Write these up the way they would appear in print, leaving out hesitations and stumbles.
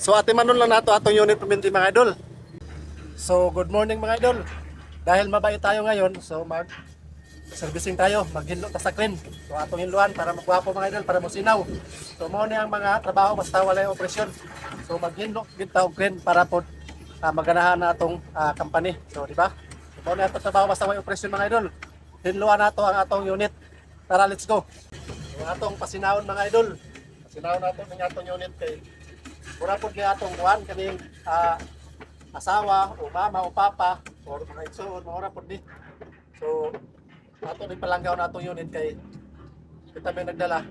So ate manon lang nato atong unit permit mga idol. So good morning mga idol. Dahil mabait tayo ngayon, so servicing tayo, maghinlo ta sa crane. So atong hinluan para magwapo mga idol, para mosinaw. So mao ni ang mga trabaho basta walay operasyon. So maghinlo gid ta og crane para pod maganahan na atong company. So di ba? So mao ni atong trabaho basta walay operasyon mga idol. Hinluan nato ang atong unit. Tara, let's go. So atong pasinahon mga idol. Pasinahon nato ng atong unit kay mura pod kay atong kuan kaning asawa o mama o papa o mga igsoon mura pod ni. So ato ni palanggaw na atong unit kay kita may nagdala.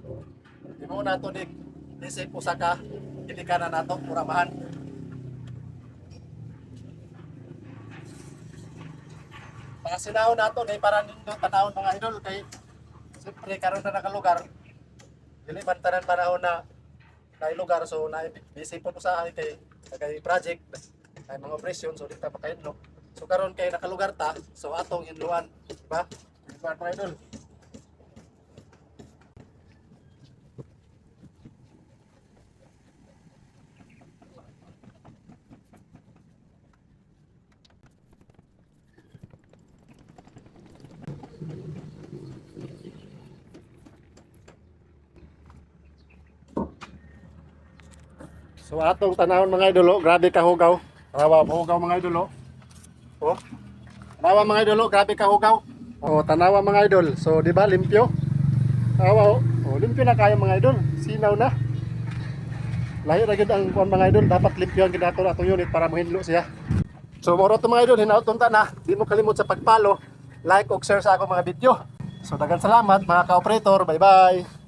So di mo na ato ni giisip usa ka ginikanan nato muramahan. Mga sinahon nato ni para nindo tanawon mga idol kay siyempre karon na nakalugar dili man tanan panahon na lugar, so na busy po sa kay project ay mga operasyon, so di ta makahinlo. So karon kay nakalugar ta, so atong hinluan, di ba? Hinluan mga idol. So atong tanawon mga idol, grabe ka hugaw. Tanawa hugaw mga idol. Oh. Tanawa mga idol, grabe ka hugaw. Oh, tanawa mga idol. So di ba limpyo? Tanawa oh, limpyo na kayo mga idol. Sinaw na. Lahi ra gid ang kuan mga idol, dapat limpyo ang ginato atong unit para mohinlo siya. So moro to mga idol, hinaut ta na. Di mo kalimot sa pag-follow, like ug share sa akong mga video. So daghang salamat mga ka-operator. Bye-bye.